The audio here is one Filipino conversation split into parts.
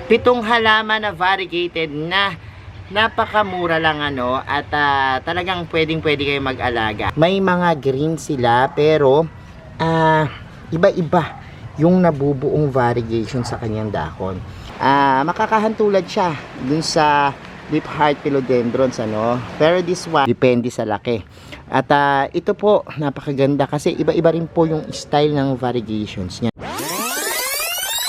Pitong halaman na variegated na napakamura lang at talagang pwede kayo mag-alaga. May mga green sila pero iba-iba yung nabubuong variegation sa kanyang dahon. Makakahantulad siya dun sa deep heart philodendrons pero this one depende sa laki. At ito po napakaganda kasi iba-iba rin po yung style ng variegations niya.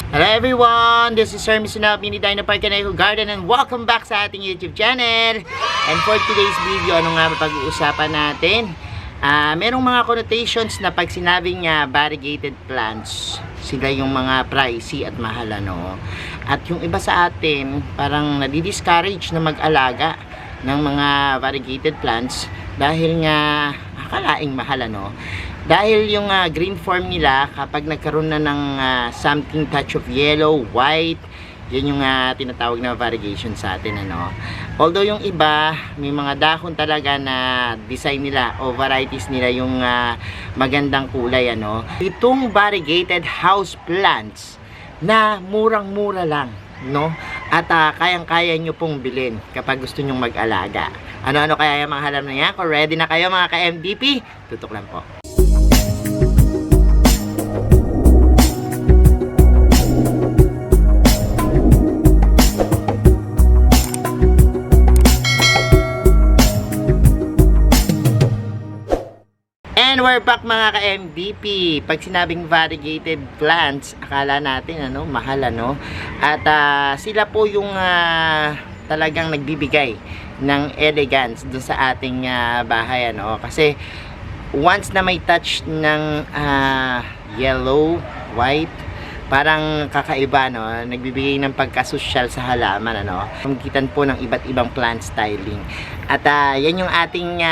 Hello everyone, this is Sir Misunab, Mini Dino Park Eco Garden, and welcome back sa ating YouTube channel. And for today's video, ano nga pag-uusapan natin? Merong mga connotations na pag sinabing variegated plants, sila yung mga pricey at mahal At yung iba sa atin, parang nadi-discourage na mag-alaga ng mga variegated plants dahil nga akalaing mahal Dahil yung green form nila, kapag nagkaroon na ng something touch of yellow, white, yun yung tinatawag na variegation sa atin Although yung iba, may mga dahon talaga na design nila o varieties nila yung magandang kulay Itong variegated house plants na murang-mura lang at kayang-kaya nyo pong bilhin kapag gusto nyong mag-alaga. Ano-ano kaya yung mga halaman na yan? Kung ready na kayo mga ka-MDP, tutok lang po. And we're back mga ka-MDP. Pag sinabing variegated plants, akala natin mahal At sila po yung talagang nagbibigay ng elegance dun sa ating bahay Kasi once na may touch ng yellow, white, parang kakaiba nagbibigay ng pagkasosyal sa halaman Pamigitan po ng iba't ibang plant styling. At yan yung ating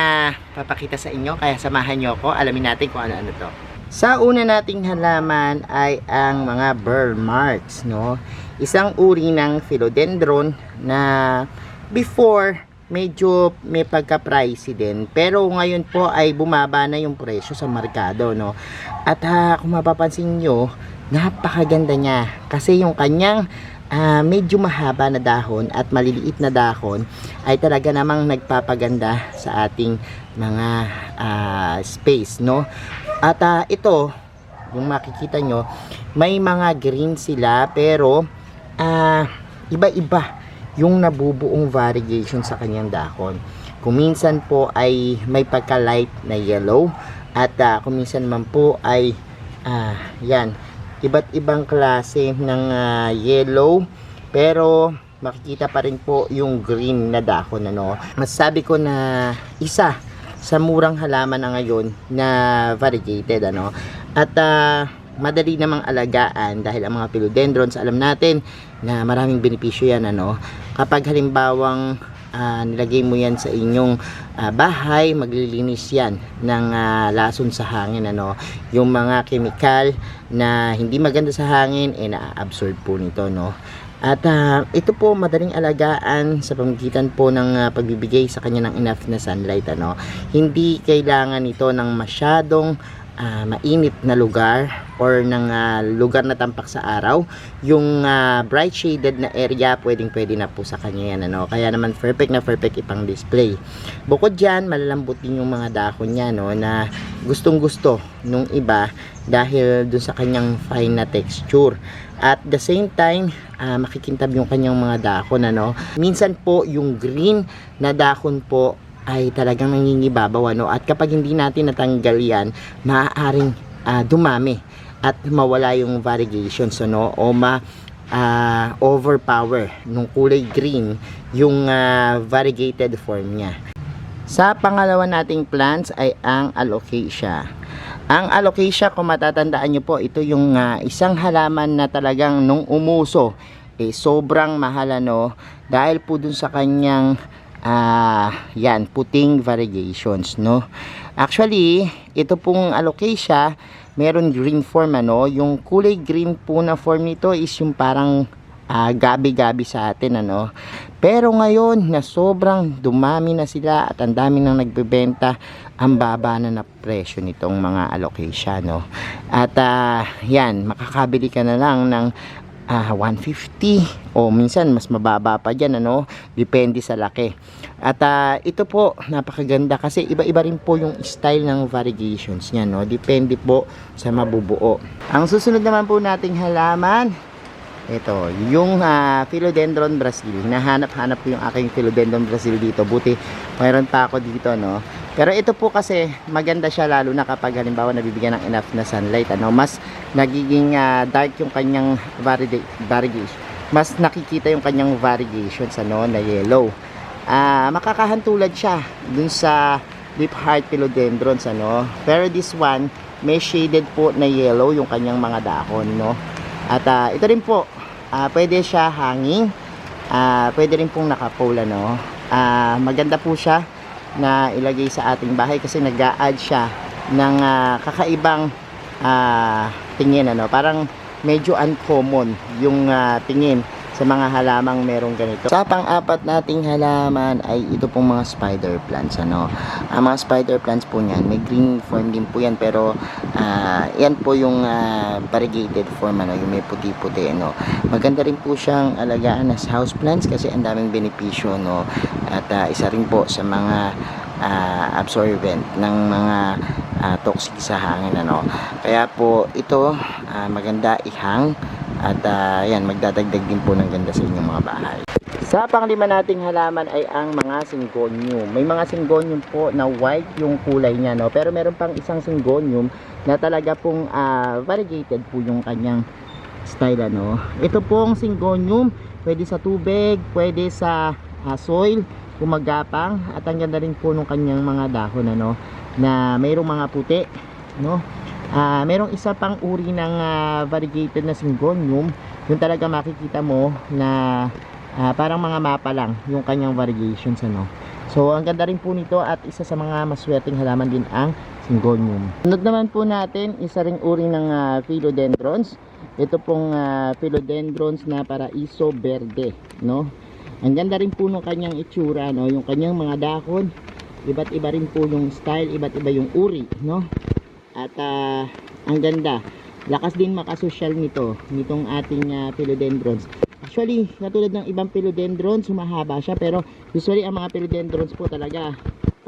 papakita sa inyo, kaya samahan nyo ako, alamin natin kung ano-ano to. Sa una nating halaman ay ang mga burr marks Isang uri ng philodendron na before medyo may pagka-pricey din, pero ngayon po ay bumaba na yung presyo sa merkado At kung mapapansin nyo, napakaganda niya kasi yung kanyang medyo mahaba na dahon at maliliit na dahon ay talaga namang nagpapaganda sa ating mga space At ito, yung makikita nyo, may mga green sila pero iba-iba yung nabubuong variegation sa kanyang dahon. Kung minsan po ay may pagka-light na yellow at kung minsan man po ay yan, iba't ibang klase ng yellow pero makikita pa rin po yung green na dahon Masasabi ko na isa sa murang halaman na ngayon na variegated At madali namang alagaan dahil ang mga philodendrons, alam natin na maraming benepisyo yan Kapag halimbawang nilagay mo yan sa inyong bahay, maglilinis yan ng lason sa hangin yung mga chemical na hindi maganda sa hangin na-absorb po nito At ito po madaling alagaan sa pamamagitan po ng pagbibigay sa kanya ng enough na sunlight Hindi kailangan ito ng masyadong mainit na lugar or ng lugar na tampak sa araw. Yung bright shaded na area pwede na po sa kanya yan Kaya naman perfect ipang display. Bukod dyan, malalambot din yung mga dahon niya na gustong gusto nung iba dahil dun sa kanyang fine na texture. At the same time, makikintab yung kanyang mga dahon Minsan po yung green na dahon po ay talagang nangingibabaw at kapag hindi natin natanggal yan, maaaring dumami at mawala yung variegations o overpower nung kulay green yung variegated form niya. Sa pangalawa nating plants ay ang alocasia. Ang alocasia, kung matatandaan nyo po, ito yung isang halaman na talagang nung umuso sobrang mahal dahil po dun sa kanyang yan, puting variegations Actually, ito pong alocasia meron green form yung kulay green po na form nito is yung parang gabi-gabi sa atin pero ngayon na sobrang dumami na sila at ang dami nang nagbebenta, ang baba na presyo nitong mga alocasia At yan, makakabili ka na lang ng 150 o minsan mas mababa pa dyan, ano, depende sa laki. At ito po napakaganda kasi iba-iba rin po yung style ng variegations niya, no, depende po sa mabubuo. Ang susunod naman po nating halaman, ito yung Philodendron Brazil. Nahanap-hanap ko yung aking Philodendron Brazil dito, buti mayroon pa ako dito, no. Pero ito po kasi maganda siya lalo na kapag halimbawa nabibigyan ng enough na sunlight, ano, mas nagiging dark yung kanyang variegation. Mas nakikita yung kanyang variegations, ano, na yellow. Makakahantulad siya dun sa Deep Heart Philodendrons, ano. Pero this one may shaded po na yellow yung kanyang mga dahon, no. At ito rin po, pwede siya hanging, pwede rin pong nakapole, no. Maganda po siya na ilagay sa ating bahay kasi nag-a-add siya ng kakaibang tingin, ano, parang medyo uncommon yung tingin sa mga halamang merong ganito. Sa pang-apat nating halaman ay ito pong mga spider plants, ano. Ang mga spider plants po niyan, may green form din po yan, pero yan po yung variegated form, ano, yung may puti-puti, ano. Maganda rin po siyang alagaan as house plants kasi ang daming benepisyo, no. At isa rin po sa mga absorbent ng mga toxic sa hangin, ano. Kaya po ito maganda ihang at yan, magdadagdag din po ng ganda sa inyong mga bahay. Sa panglima nating halaman ay ang mga syngonium. May mga syngonium po na white yung kulay niya, no? Pero meron pang isang syngonium na talaga pong variegated po yung kanyang style, ano. Ito pong syngonium, pwede sa tubig, pwede sa soil, gumagapang, at ang ganda rin po ng kanyang mga dahon, ano, na mayroong mga puti, no. Merong isa pang uri ng variegated na syngonium, yung talaga makikita mo na parang mga mapa lang yung kanyang variegations, ano. So ang ganda rin po nito at isa sa mga maswerteng halaman din ang syngonium. Sunod naman po natin, isa ring uri ng philodendrons. Ito pong philodendrons na paraiso verde, no. Ang ganda rin po ng kanyang itsura, no, yung kanyang mga dahon, iba't iba rin po yung style, iba't iba yung uri, no. At ang ganda, lakas din makasosyal nitong ating philodendrons. Actually, katulad ng ibang philodendrons, humahaba siya, pero usually ang mga philodendrons po talaga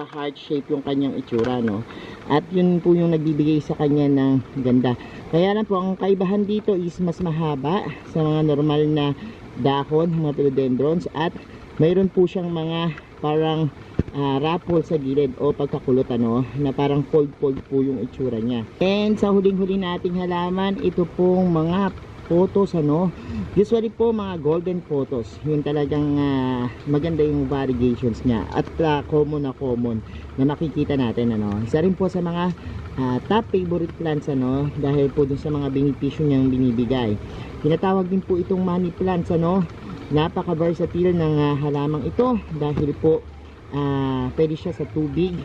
pa heart shape yung kanyang itsura, no. At yun po yung nagbibigay sa kanya ng ganda. Kaya lang po, ang kaibahan dito is mas mahaba sa mga normal na dahon, mga philodendrons, at mayroon po siyang mga parang rapol sa gilid o pagkakulot, ano, na parang fold po yung itsura niya. And sa huling-huli nating halaman, ito pong mga photos, ano. Usually po mga golden photos, yun talagang maganda yung variegations niya at common na makikita natin, ano. Isa rin po sa mga top favorite plants, ano, dahil po dun sa mga benepisyo niyang binibigay. Tinatawag din po itong money plants, ano. Napaka versatile ng halamang ito dahil po pwede siya sa tubig,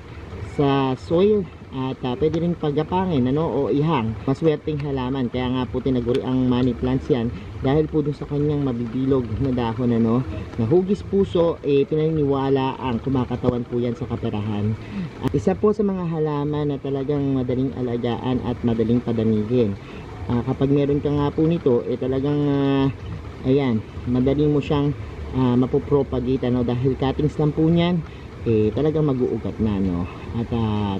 sa soil, at pwede rin paggapangin, ano, o ihang. Maswerteng halaman, kaya nga po tinaguri ang money plants yan dahil po dun sa kanyang mabibilog na dahon, ano, na hugis puso, pinaniniwala ang kumakatawan po yan sa kaperahan. At isa po sa mga halaman na talagang madaling alagaan at madaling padamihin. Kapag meron ka nga po nito, talagang ayan, madali mo siyang mapopropagate, ano, dahil cuttings lang po niyan, talagang mag-uugat na, no, at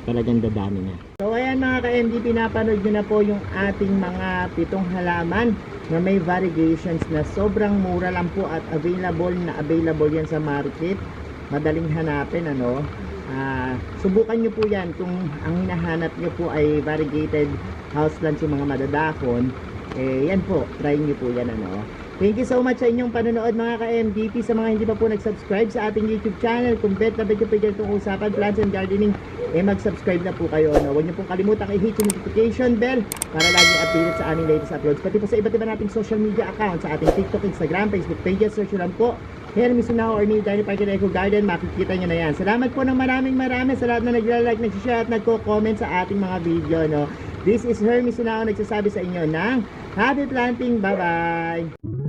talagang dadami na. So ayan mga ka-MD, pinapanood nyo na po yung ating mga 7 halaman na may variegations na sobrang mura lang po at available yan sa market, madaling hanapin, ano. Subukan nyo po yan kung ang hinahanap nyo po ay variegated houseplants, yung mga madadahon, yan po, try nyo po yan, ano. Thank you so much sa inyong panonood mga ka-MDP. Sa mga hindi pa po nag-subscribe sa ating YouTube channel, kung bet na bet nyo pa itong usapan, plants and gardening, mag-subscribe na po kayo, no? Huwag nyo pong kalimutang i-hit yung notification bell para laging updated sa aming latest uploads. Pati po sa iba't iba nating social media accounts, sa ating TikTok, Instagram, Facebook pages, search lang po Here Misunaho or Neil Dino Park and Eco Garden, makikita nyo na yan. Salamat po ng maraming sa lahat na nagla-like, nag-share at nagko-comment sa ating mga video, no? This is Hermes Misunaho nagsasabi sa inyo ng happy planting. Bye-bye!